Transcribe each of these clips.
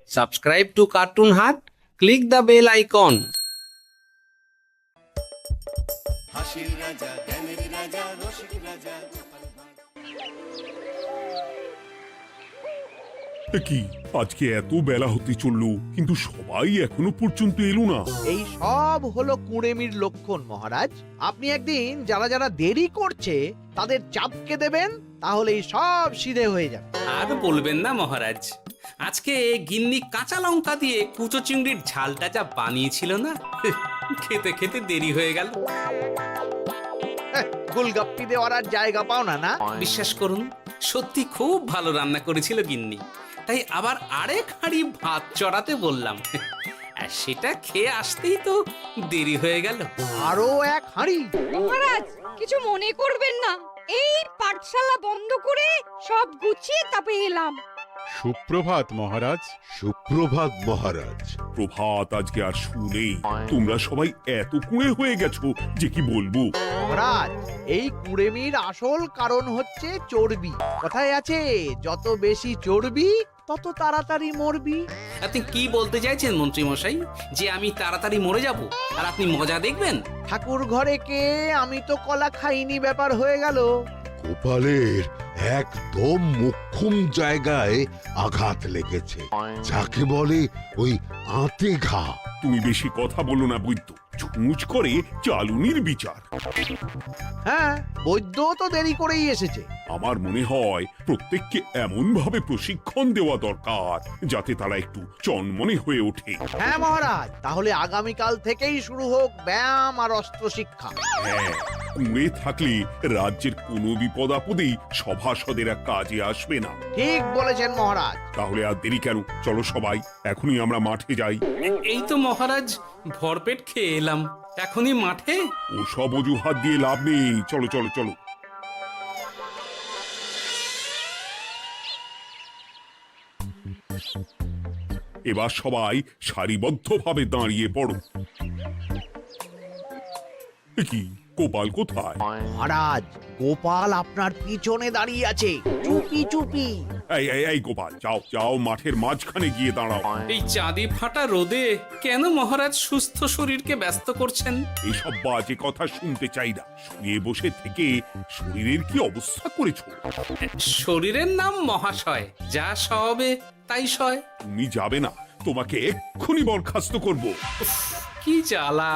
Subscribe to Cartoon Heart. Click the bell icon. হাসির রাজা জ্ঞানের রাজা রসিক রাজা কি আজকে এত বেলা হতে চললো কিন্তু সবাই এখনো পর্যন্ত এলো না। এই সব হলো কুঁড়েমির লক্ষণ মহারাজ। আপনি একদিন যারা যারা দেরি করছে তাদের চাপকে দেবেন, তাহলেই সব সিধে হয়ে যাবে। আর বলবেন না মহারাজ, আজকে গিন্নি কাঁচা লঙ্কা দিয়ে কুচো চিংড়ির ঝালটা যা বানিয়েছিল না, খেতে খেতে দেরি হয়ে গেল। গোলগাপ্পি দেওয়ার আর জায়গা পাও না না? বিশ্বাস করুন, সত্যি খুব ভালো রান্না করেছিল গিন্নি, তাই আবার আরেক হাঁড়ি ভাত চড়াতে বললাম। আর সেটা খেয়ে আসতেই তো দেরি হয়ে গেল। আরো এক হাঁড়ি? মহারাজ কিছু মনে করবেন না, এই পাঠশালা বন্ধ করে সব গুছিয়ে তারপরে এলাম। সুপ্রভাত মহারাজ। সুপ্রভাত মহারাজ। প্রভাত আজকে আর শুনেই তোমরা সবাই এত কুঁড়ে হয়ে গেছো যে কি বলবো। মহারাজ, এই কুঁড়েমির আসল কারণ হচ্ছে চর্বি। কথায় আছে, যত বেশি চর্বি তত তাড়াতাড়ি মরবি। আপনি কি বলতে চাইছেন মন্ত্রী মশাই, যে আমি তাড়াতাড়ি মরে যাব আর আপনি মজা দেখবেন? ঠাকুর ঘরে কে, আমি তো কলা খাইনি ব্যাপার হয়ে গেল। গোপালের একদম মোক্ষম জায়গায় আঘাত লেগেছে, যাকে বলে ওই আঁতে ঘা। তুমি বেশি কথা বলো না বৈদ্য, ছুঁচ করে চালুনির বিচার। হ্যাঁ, বৈদ্য তো দেরি করেই এসেছে। আমার মনে হয় প্রত্যেককে এমন ভাবে প্রশিক্ষণ দেওয়া দরকার যাতে তারা একটু চনমনে হয়ে ওঠে। হ্যাঁ মহারাজ, তাহলে আগামীকাল থেকেই শুরু হোক ব্যায়াম আর অস্ত্র শিক্ষা। হ্যাঁ, কুঁড়ে থাকলে রাজ্যের কোনো বিপদ আপদেই সভাসদেরা কাজে আসবে না। ঠিক বলেছেন মহারাজ। তাহলে আর দেরি কেন, চলো সবাই এখনই আমরা মাঠে যাই। এই তো মহারাজ ভরপেট খেয়ে এলাম, এখনই মাঠে? ও সব অজুহাত দিয়ে লাভ নেই, চলো চলো চলো। এবার সবাই সারিবদ্ধভাবে দাঁড়িয়ে পড়ো। এ কি, গোপাল কোথায়? মহারাজ, গোপাল আপনার পিছনে দাঁড়িয়ে আছে, চুপি চুপি। এই গোপাল, যাও যাও, মাঠের মাঝখানে গিয়ে দাঁড়াও। এই চাঁদি ফাটা রোদে কেন মহারাজ সুস্থ শরীরকে ব্যস্ত করছেন? এইসব বাজে কথা শুনতে চাই না। শুয়ে বসে থেকে শরীরের কি অবস্থা করেছো? শরীরের নাম মহাশয়, যা সবে তাই সয়। তুমি যাবে না, তোমাকে এক্ষুনি বরখাস্ত করবো। কি জ্বালা!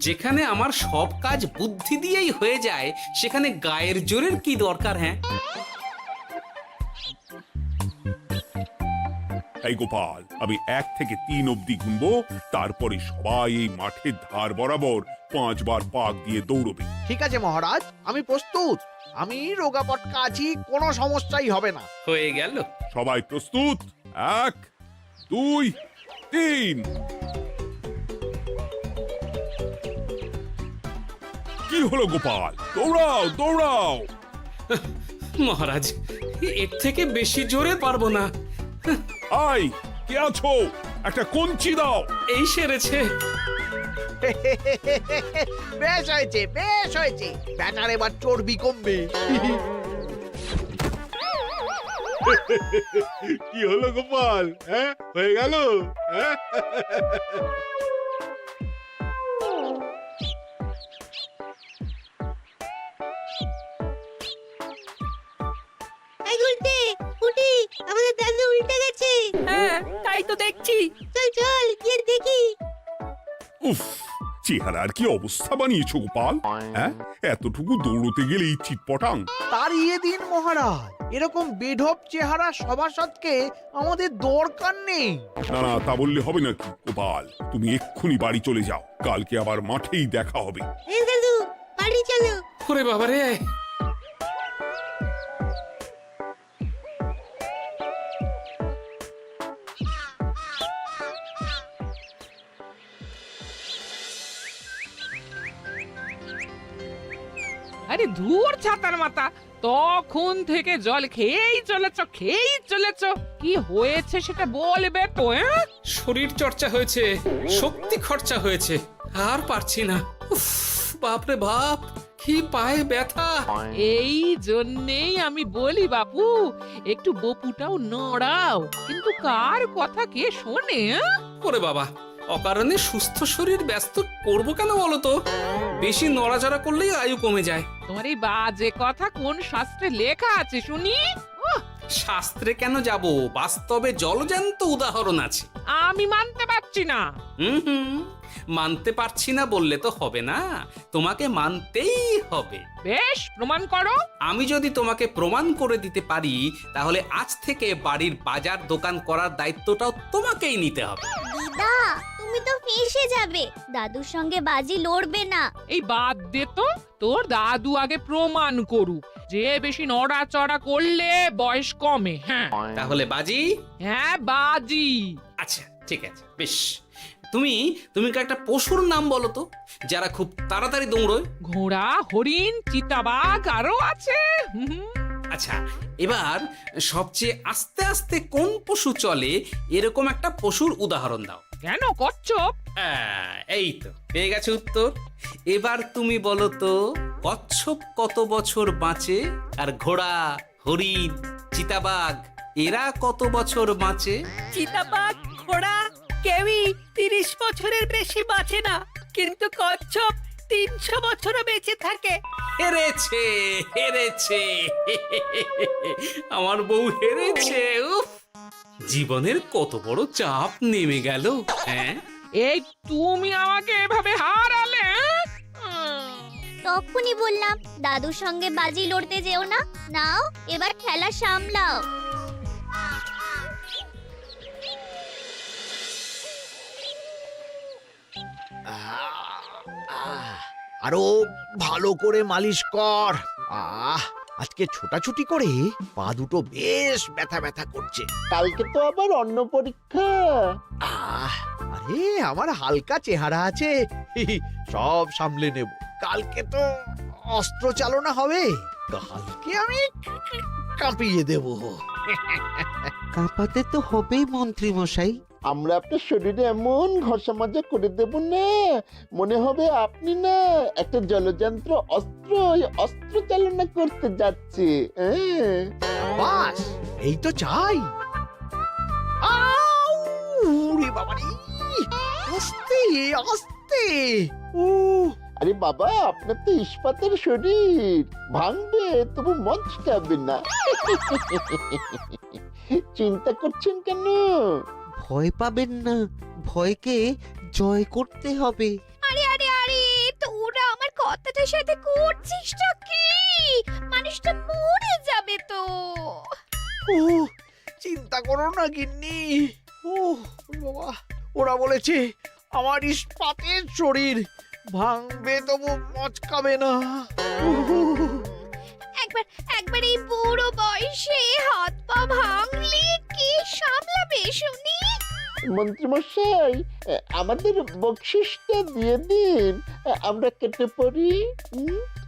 যেখানে আমার সব কাজ বুদ্ধি দিয়েই হয়ে যায়, সেখানে গায়ের জোরের কি দরকার? হ্যাঁ, এই গোপাল, আমি 1 থেকে 3 অব্দি গুনবো, তারপরে সবাই এই মাঠের ধার বরাবর 5 বার পাক দিয়ে দৌড়বে। ঠিক আছে মহারাজ, আমি প্রস্তুত। আমি রোগা পটকা আছি, কোনো সমস্যাই হবে না। হয়ে গেল। সবাই প্রস্তুত? 1, 2, 3। কি হলো গোপাল, দৌড়াও দৌড়াও। মহারাজ, এর থেকে বেশি জোরে পারবো না। আই, কে আছো? একটা কঞ্চি দাও। এই সেরেছে। বেশ হয়েছে, বেশ হয়েছে। ব্যাটার এবার চর্বি কমবে। কি হলো গোপাল? হ্যাঁ, হয়ে গেল? হ্যাঁ? এই উল্টে উঠি, আমাদের দাদু উল্টে গেছে। হ্যাঁ, তাই তো দেখছি। চল চল গিয়ে দেখি। উফ, চেহারার কি অবস্থা বানিয়েছো গোপাল? হ্যাঁ, এতটুকু দৌড়তে গেলেই চিটপটাং। তাড়িয়ে দিন মহারাজ, এরকম বেঢপ চেহারা সভাসদকে আমাদের দরকার নেই। না না, তা বললে হবে নাকি গোপাল? তুমি এক্ষুনি বাড়ি চলে যাও, কালকে আবার মাঠেই দেখা হবে। এই দাদু, বাড়ি চলো। ওরে বাবারে! আরে ধুর ছাতার মাথা, তখন থেকে জল খেয়েই চলেছ। কি হয়েছে সেটা বলবে তো? শরীর চর্চা হয়েছে, শক্তি খরচা হয়েছে, আর পারছি না। উফ, বাপরে বাপ, কি পায়ে ব্যথা। এই জন্যেই আমি বলি বাপু, একটু বপুটাও নড়াও, কিন্তু কার কথা কে শোনে? ওরে বাবা, অকারণে সুস্থ শরীর ব্যস্ত করবো কেন বলো তো? বেশি নড়াচড়া করলেই আয়ু কমে যায়। তোমার এই বাজে কথা কোন শাস্ত্রে লেখা আছে শুনি? শাস্ত্রে কেন যাব, বাস্তবে জলজ্যান্ত উদাহরণ আছে। আমি মানতে পারছি না। হুম, মানতে পারছি না বললে তো হবে না, তোমাকে মানতেই হবে। বেশ, প্রমাণ করো। আমি যদি তোমাকে প্রমাণ করে দিতে পারি, তাহলে আজ থেকে বাড়ির বাজার দোকান করার দায়িত্বটাও তোমাকেই নিতে হবে। দিদা তুমি তো ফেঁসে যাবে, দাদুর সঙ্গে বাজি লড়বে না। এই বাদ দে তো, তোর দাদু আগে প্রমাণ করুক যে বেশি নড়াচড়া করলে বয়স কমে। হ্যাঁ তাহলে বাজি। হ্যাঁ বাজি। আচ্ছা ঠিক আছে, বেশ। তুমি তুমি একটা পশুর নাম বলো তো, যারা খুব তাড়াতাড়ি দৌড়য়। ঘোড়া, হরিণ, চিতাবাঘ আরো আছে। আচ্ছা, এবার সবচেয়ে আস্তে আস্তে কোন পশু চলে, এরকম একটা পশুর উদাহরণ দাও। কেন কচ্ছপ? এই তো পেয়ে গেছে উত্তর। এবার তুমি বলো তো, কচ্ছপ কত বছর বাঁচে, আর ঘোড়া, হরিণ, চিতাবাঘ এরা কত বছর বাঁচে? চিতাবাঘ, ঘোড়া কেউই 30 বছরের বেশি বাঁচে না, কিন্তু কচ্ছপ 300 বছরও বেঁচে থাকে। হেরেছে, হেরেছে, আমার বউ হেরেছে। উফ, জীবনের কত বড় চাপ নেমে গেল। হ্যাঁ, এই তুমি আমাকে এভাবে হারালে? তখনই বললাম দাদুর সঙ্গে বাজি লড়তে যেও না। নাও এবার খেলা সামলাও। আরো ভালো করে মালিশ কর। আজকে ছোটাছুটি করে পা দুটো বেশ ব্যথা ব্যথা করছে। কালকে তো আবার অন্য পরীক্ষা। আরে আমার হালকা চেহারা আছে, সব সামলে নেব। কালকে তো অস্ত্র চালনা হবে, কালকে আমি কাঁপিয়ে দেব। কাঁপাতে তো হবেই মন্ত্রী মশাই। আমরা আপনার শরীরে এমন ঘষা মাজা করে দেব না, মনে হবে আপনি না একটা জলযন্ত্র অস্ত্র চালনা করতে যাচ্ছে। বাস এই তো চাই। ওরে বাবা রে, আস্তে আস্তে। আরে বাবা, আপনার তো ইস্পাতের শরীর, ভাঙবে তবু মচকাবে না। চিন্তা করছেন কেন? ভয় পাবেন না, ভয়কে জয় করতে হবে। আরে আরে আরে, তোরা আমার কথাটার সাথে করছিসটা কি? মানুষটা মরে যাবে তো। চিন্তা করো না গিন্নি। বাবা, ওরা বলেছে আমার ইস্পাতের শরীর, ভাঙবে তবু মচকাবে না। একবার এই বুড়ো বয়সে হাত পা ভাঙলে কি সামলাবে শুনি? মন্ত্রীমশাই, আমাদের বকশিসটা দিয়ে দিন, আমরা কেটে পড়ি।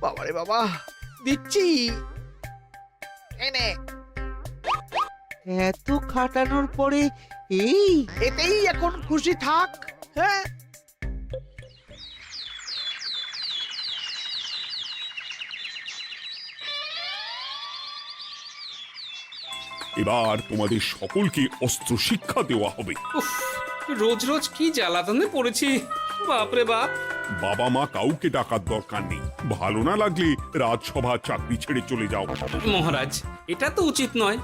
বাবারে বাবা, দিচ্ছি। এনে এত খাটানোর পরে এতেই এখন খুশি থাক। হ্যাঁ, এবার তোমাদের সকলকে অস্ত্র শিক্ষা দেওয়া হবে। উফ, রোজ রোজ কি জ্বালাতনে পড়েছি, বাপরে বাপ। বাবা মা কাউকে ডাকার দরকার নেই, ভালো না লাগলে রাজসভা চাকরি ছেড়ে চলে যাও। মহারাজ, এটা তো উচিত নয়।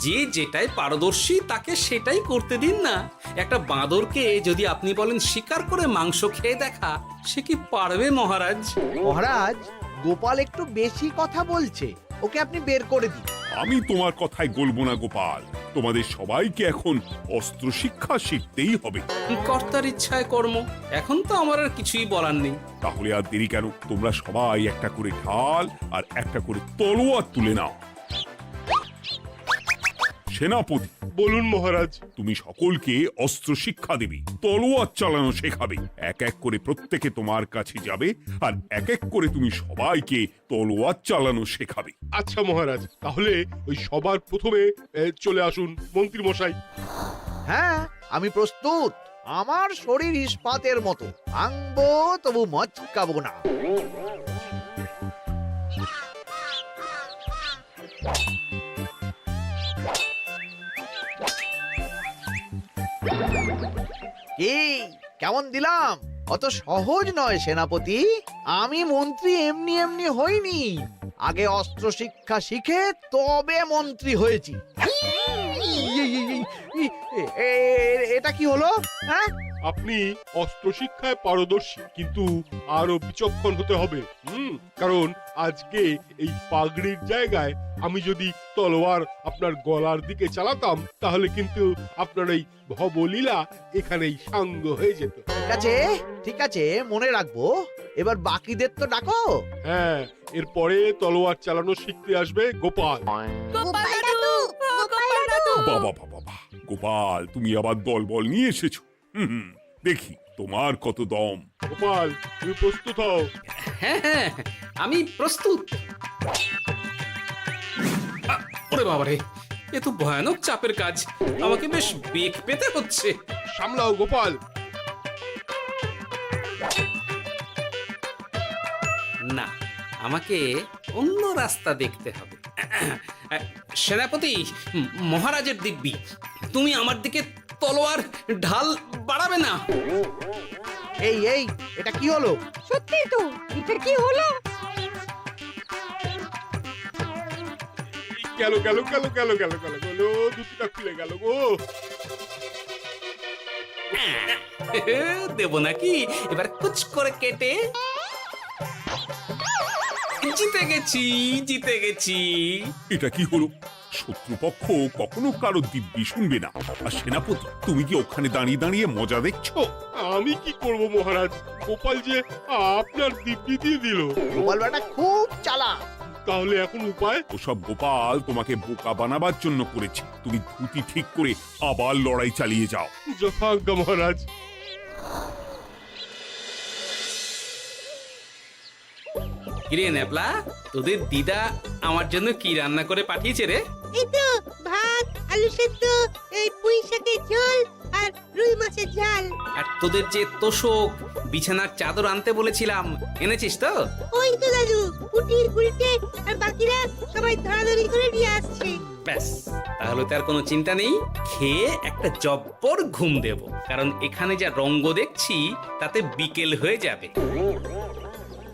যে যেটাই পারদর্শী তাকে সেটাই করতে দিন না। একটা বাঁদরকে যদি আপনি বলেন শিকার করে মাংস খেয়ে দেখা, সে কি পারবে মহারাজ? মহারাজ, গোপাল একটু বেশি কথা বলছে, ওকে আপনি বের করে দিন। আমি তোমার কথায় গলবো না গোপাল, তোমাদের সবাইকে এখন অস্ত্র শিক্ষা শিখতেই হবে। কর্তার ইচ্ছায় কর্ম, এখন তো আমার আর কিছুই বলার নেই। তাহলে আর দেরি কেন, তোমরা সবাই একটা করে ঢাল আর একটা করে তলোয়ার তুলে নাও। সেনাপতি, বলুন মহারাজ। তুমি সকলকে অস্ত্র শিক্ষা দেবে, তলোয়ার চালানো শেখাবে। এক এক করে প্রত্যেকে তোমার কাছে যাবে, আর এক এক করে তুমি সবাইকে তলোয়ার চালানো শেখাবে। আচ্ছা মহারাজ, তাহলে ওই সবার প্রথমে চলে আসুন মন্ত্রী মশাই। হ্যাঁ, আমি প্রস্তুত। আমার শরীর ইস্পাতের মতো, ভাঙবো তবু মচকাবো না। কি কেমন দিলাম? অত সহজ নয় সেনাপতি। আমি মন্ত্রী এমনি এমনি হইনি, আগে অস্ত্র শিক্ষা শিখে তবে মন্ত্রী হয়েছি। এটা কি হলো? হ্যাঁ, আপনি অস্ত্র শিক্ষায় পারদর্শী, কিন্তু আরো বিচক্ষণ হতে হবে। কারণ আজকে এই পাগড়ির জায়গায় আমি যদি তলোয়ার আপনার গলার দিকে চালাতাম, তাহলে কিন্তু আপনার এই ভবলীলা এখানেই সাঙ্গ হয়ে যেত। ঠিক আছে ঠিক আছে, মনে রাখবো। এবার বাকিদের তো ডাকো। হ্যাঁ, এরপরে তলোয়ার চালানো শিখতে আসবে গোপাল। গোপাল দাদু, গোপাল দাদু। বাবা বাবা বাবা, গোপাল তুমি আবার দলবল নিয়ে এসেছো। দেখি তোমার কত দম। গোপাল, তুমি প্রস্তুত হও। হ্যাঁ হ্যাঁ, আমি প্রস্তুত। ওরে বাবারে, এ তো ভয়ানক চাপের কাজ, আমাকে বেশ বেগ পেতে হচ্ছে। সামলাও গোপাল। না, আমাকে অন্য রাস্তা দেখতে হবে। সেনাপতি, মহারাজের দিব্যি, তুমি আমার দিকে তলোয়ার ঢাল বাড়াবে না। এই এই, এটা কি হলো? সত্যি তো, এটা কি হলো? গেল গেল গেল গেল গেল গেল গেল, দুটিটা খুলে গেল গো। দেব নাকি এবার কুচ করে কেটে? জিতে গেছি, জিতে গেছি। এটা কি হলো? শত্রুপক্ষ কখনো কারো দিব্যি শুনবে না। আর সেনাপতি, তুমি কি ওখানে দাঁড়িয়ে দাঁড়িয়ে মজা দেখছো? আমি কি করব মহারাজ, গোপাল যে আপনার দিব্যি দিয়ে দিল। গোপাল বেটা খুব চালাক। তাহলে এখন উপায়? ওসব গোপাল তোমাকে বোকা বানাবার জন্য করেছে। তুমি ধুতি ঠিক করে আবার লড়াই চালিয়ে যাও। যথাজ্ঞা মহারাজ। কিরে ন্যাপলা, তোদের দিদা আমার জন্য কি রান্না করে পাঠিয়েছে রে? এই তো ভাত, আলু সেদ্ধ, এই পুঁই শাকের ঝোল আর রুই মাছের ঝাল। আর তোদের যে তোষক, বিছানার চাদর আনতে বলেছিলাম, এনেছিস তো? ওই তো দাদু, কুটির গুলটে আর বাকিরা সবাই ধরাধরি করে নিয়ে আসছে। ব্যাস, তাহলে তার কোনো চিন্তা নেই। খেয়ে একটা জব্বর ঘুম দেব, কারণ এখানে যা রঙ্গ দেখছি তাতে বিকেল হয়ে যাবে।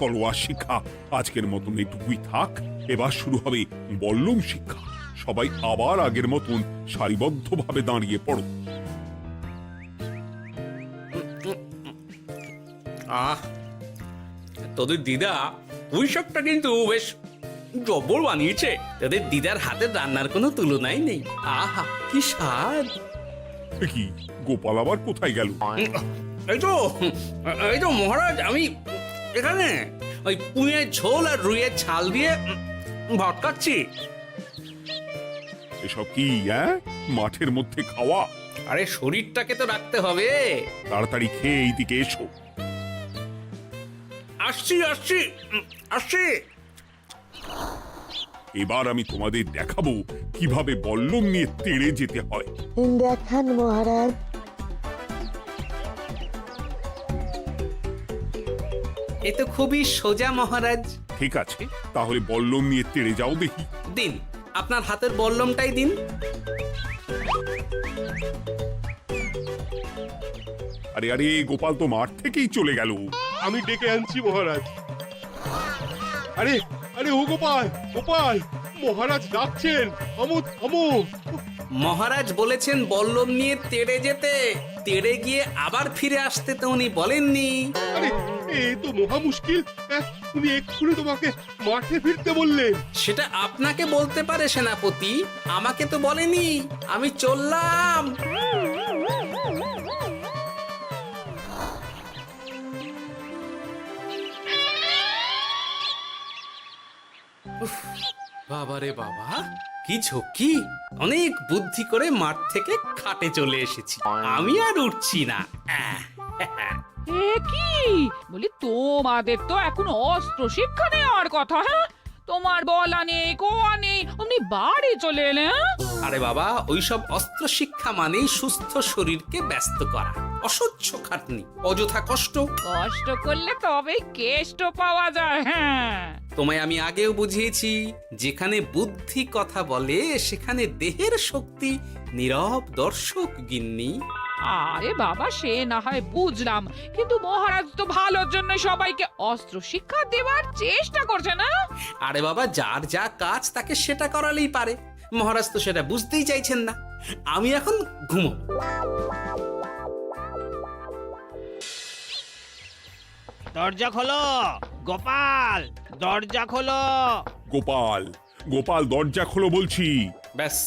তলোয়ার শিক্ষা আজকের মতন এইটুকুই থাক। এবার শুরু হবে বল্লম শিক্ষা। সবাই আবার আগের মতন সারিবদ্ধভাবে দাঁড়িয়ে পড়ো। আহ, তোদের দিদা পুঁই শাকটা কিন্তু বেশ জব্বর বানিয়েছে। তোদের দিদার হাতের রান্নার কোনো তুলনাই নেই। আহা, কি স্বাদ! এ কি, গোপাল আবার কোথায় গেল? এই তো মহারাজ, আমি এখানে ওই পুঁইয়ের ঝোল আর রুইয়ের ছাল দিয়ে ভাত খাচ্ছি। এসব কি মাঠের মধ্যে খাওয়া? আরে শরীরটাকে তো রাখতে হবে। তাড়াতাড়ি খেয়ে এইদিকে এসো। আসছি আসছি আসছি। এবার আমি তোমাদের দেখাবো কিভাবে বল্লম নিয়ে তেড়ে যেতে হয়। দেখান মহারাজ। এ তো খুবই সোজা মহারাজ। ঠিক আছে, তাহলে বল্লম নিয়ে তেড়ে যাও দেখি। দিন, আপনার হাতের বল্লমটাই দিন। আরে আরে, গোপাল তো মাঠ থেকেই চলে গেল। আমি ডেকে আনছি মহারাজ। আরে আরে, ও গোপাল, গোপাল, মহারাজ ডাকছেন। থামো থামো। মহারাজ বলেছেন বল্লম নিয়ে তেড়ে যেতে, তেড়ে গিয়ে আবার ফিরে আসতে তো উনি বলেননি। আরে, এ তো মহা মুশকিল। উনি এক্ষুনি তোমাকে মাঠে ফিরতে বললেন। সেটা আপনাকে বলতে পারে সেনাপতি, আমাকে তো বলেনি। আমি চললাম। বাবারে বাবা, কি ঝক্কি! অনেক বুদ্ধি করে মাঠ থেকে খাটে চলে এসেছি। আমি আর উঠছি না। এ কি বলি, তোমাদের তো এখন অস্ত্র শিক্ষা নেওয়ার কথা। হ্যাঁ, তোমার বলা নেই, কোয়া নেই, অমনি বাড়ি চলে এলে। আরে বাবা, ওইসব অস্ত্র শিক্ষা মানেই সুস্থ শরীরকে ব্যস্ত করা। অসহ্য খাটনি, অযথা কষ্ট। কষ্ট করলে তবেই কেষ্ট পাওয়া যায়। হ্যাঁ, তোমায় আমি আগেও বুঝিয়েছি, যেখানে বুদ্ধি কথা বলে সেখানে দেহের শক্তি নীরব দর্শক গিন্নি। আরে বাবা, সে না হয় বুঝলাম, কিন্তু মহারাজ তো ভালোর জন্য সবাইকে অস্ত্র শিক্ষা দেওয়ার চেষ্টা করছে না? আরে বাবা, যার যা কাজ তাকে সেটা করালেই পারে। মহারাজ তো সেটা বুঝতেই চাইছেন না। আমি এখন ঘুমো। দরজা খোলো গোপাল, দরজা খোলো। গোপাল, গোপাল দরজা খোলো বলছি। ব্যাস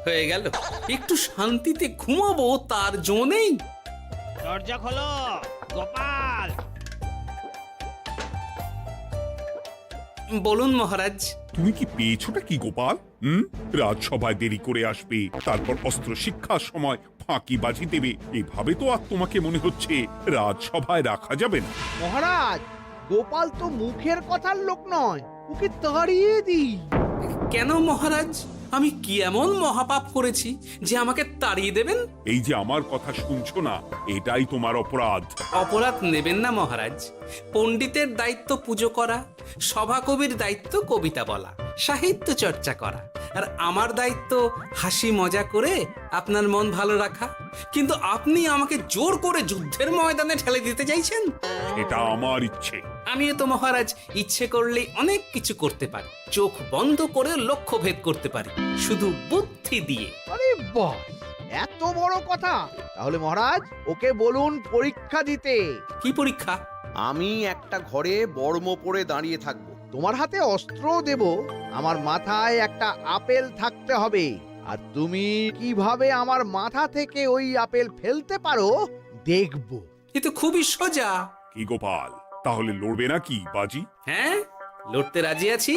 হয়ে গেল। একটু শান্তিতে ঘুমাবো তার জো নেই। দরজা খোলো গোপাল। বলুন মহারাজ। তুমি কি পেয়েছোটা কি গোপাল? রাজসভায় দেরি করে আসবে, তারপর অস্ত্র শিক্ষার সময় ফাঁকিবাজি দেবে, এভাবে তো আর তোমাকে মনে হচ্ছে রাজসভায় রাখা যাবে না। মহারাজ, গোপাল তো মুখের কথার লোক নয়, ওকে তাড়িয়ে দিই। কেন মহারাজ? আমি কি এমন মহাপাপ করেছি যে আমাকে তাড়িয়ে দেবেন? এই যে আমার কথা শুনছো না, এটাই তোমার অপরাধ। অপরাধ নেবেন না মহারাজ। পণ্ডিতের দায়িত্ব পুজো করা, সভাকবির দায়িত্ব কবিতা বলা, সাহিত্য চর্চা করা, আর আমার দায়িত্ব হাসি মজা করে আপনার মন ভালো রাখা। কিন্তু আপনি আমাকে জোর করে যুদ্ধের ময়দানে ঠেলে দিতে চাইছেন। এটা আমার ইচ্ছে। আমিও তো মহারাজ ইচ্ছে করলেই অনেক কিছু করতে পারি। চোখ বন্ধ করে লক্ষ্য ভেদ করতে পারি, শুধু বুদ্ধি দিয়ে। আরে বাহ, এত বড় কথা! তাহলে মহারাজ, ওকে বলুন পরীক্ষা দিতে। কি পরীক্ষা? আমি একটা ঘরে বর্ম পরে দাঁড়িয়ে থাকবো। তোমার হাতে অস্ত্রও দেব, আমার মাথায় একটা আপেল থাকতে হবে, আর তুমি কিভাবে আমার মাথা থেকে ওই আপেল ফেলতে পারো দেখব। এ তো খুবই সোজা। কি গোপাল, তাহলে লড়বে নাকি বাজি? হ্যাঁ, লড়তে রাজি আছি।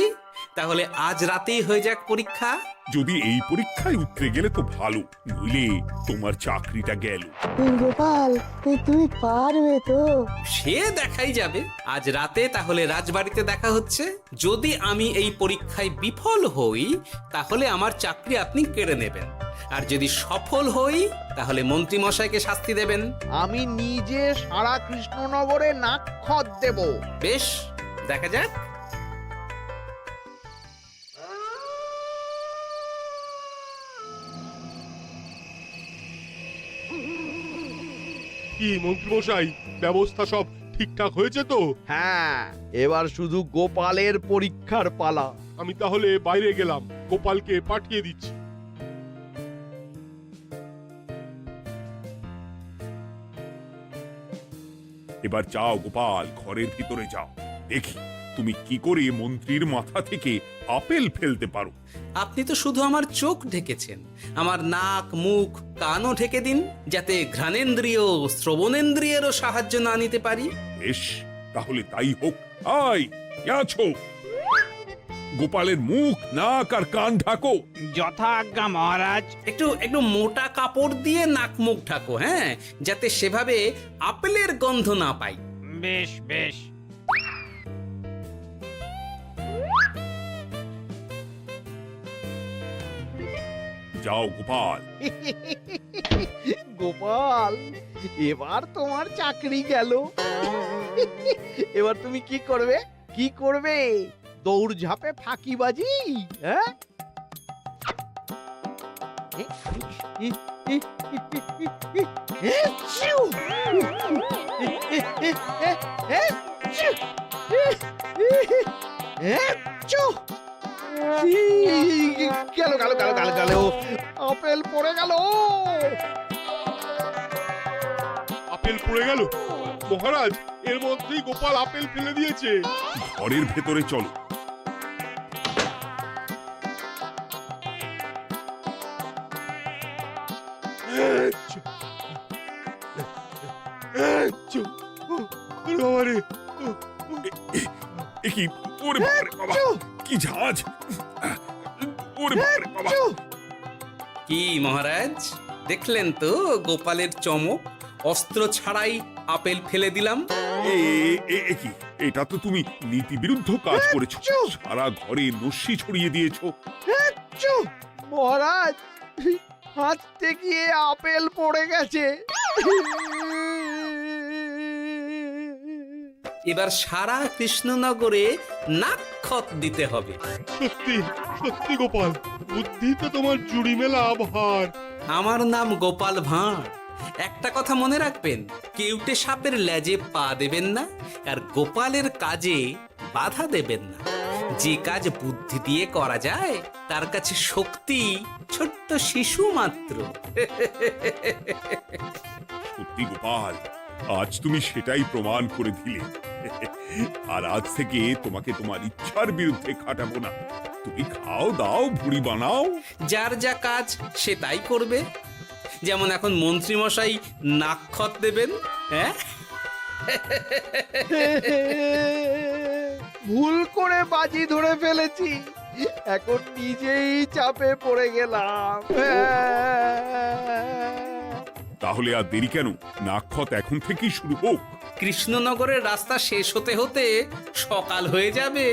তাহলে আজ রাতেই হয়ে যাক পরীক্ষা। যদি এই পরীক্ষায় উতরে গেলে তো ভালো, নইলে তোমার চাকরিটা গেল। গোপাল, তুমি পারবে তো? সে দেখাই যাবে। আজ রাতে তাহলে রাজবাড়িতে দেখা হচ্ছে। যদি আমি এই পরীক্ষায় বিফল হই, তাহলে আমার চাকরি আপনি কেড়ে নেবেন। আর যদি সফল হই, তাহলে মন্ত্রী মশাইকে শাস্তি দেবেন। আমি নিজে সারা কৃষ্ণনগরে নাক্ষত দেব। বেশ, দেখা যাক। কি মন্ত্রীমশাই, ব্যবস্থা সব ঠিকঠাক হয়েছে তো? হ্যাঁ, এবার শুধু গোপালের পরীক্ষার পালা। আমি তাহলে বাইরে গেলাম, গোপালকে পাঠিয়ে দিচ্ছি। এবার যাও গোপাল, ঘরের ভিতরে যাও, দেখি তুমি কি করে মন্ত্রীর মাথা থেকে আপেল ফেলতে পারো। আপনি তো শুধু আমার চোখ ঢেকেছেন, আমার নাক মুখ কানও ঢেকে দিন, যাতে ঘ্রাণেন্দ্রিয় শ্রবণেন্দ্রিয়েরও সাহায্য না নিতে পারি। বেশ, তাহলে তাই হোক। আয়, কে আছো? গোপালের মুখ নাক আর কান ঢাকো। যথা আজ্ঞা মহারাজ। একটু একটু মোটা কাপড় দিয়ে নাক মুখ ঢাকো, হ্যাঁ, যাতে সেভাবে আপেলের গন্ধ না পাই। বেশ বেশ। যাও গোপাল। গোপাল, এবার তোমার চাকরি গেল। এবার তুমি কি করবে? কি করবে? দৌড় ঝাঁপে ফাঁকিবাজি? হ্যাঁ? গেল গেল গেল গেল গেল, আপেল পড়ে গেল। আপেল পড়ে গেল? মহারাজ, এর মধ্যেই গোপাল আপেল ফেলে দিয়েছে। ঘরের ভেতরে চলো। কি ওরে বাবারে বাবা, কি ঝাঁজ! ওরে বাবারে বাবা। কি মহারাজ, দেখলেন তো গোপালের চমক? অস্ত্র ছাড়াই আপেল ফেলে দিলাম। কি, এটা তো তুমি নীতি বিরুদ্ধ কাজ করেছো। সারা ঘরে নস্যি ছড়িয়ে দিয়েছো। মহারাজ, হাঁটতে গিয়ে আপেল পড়ে গেছে। এবার সারা কৃষ্ণনগরে নাক্ষত দিতে হবে। সত্যি সত্যি গোপাল, বুদ্ধি তো তোমার জুড়ি মেলা ভার। আমার নাম গোপাল ভাঁড়। একটা কথা মনে রাখবেন, কেউটে সাপের লেজে পা দেবেন না, আর গোপালের কাজে বাধা দেবেন না। যে কাজ বুদ্ধি দিয়ে করা যায় তার কাছে শক্তি ছোট্ট শিশু মাত্র। সত্যি গোপাল, আজ তুমি সেটাই প্রমাণ করে দিলে। আর আজ থেকে তোমাকে তোমার ইচ্ছার বিরুদ্ধে খাটাবো না। তুমি খাও দাও, ভুড়ি বানাও। যার যা কাজ সে তাই করবে। যেমন এখন মন্ত্রী মশাই নাক্ষত দেবেন। হ্যাঁ, ভুল করে বাজি ধরে ফেলেছি, এখন নিজেই চাপে পড়ে গেলাম। তাহলে আর দেরি কেন? নাক্ষত এখন থেকেই শুরু হোক। কৃষ্ণনগরের রাস্তা শেষ হতে হতে সকাল হয়ে যাবে।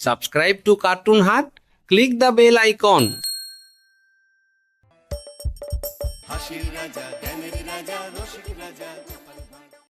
Subscribe to Cartoon Heart. Click the bell icon. হাসির রাজা জ্ঞানের রাজা রসিক রাজা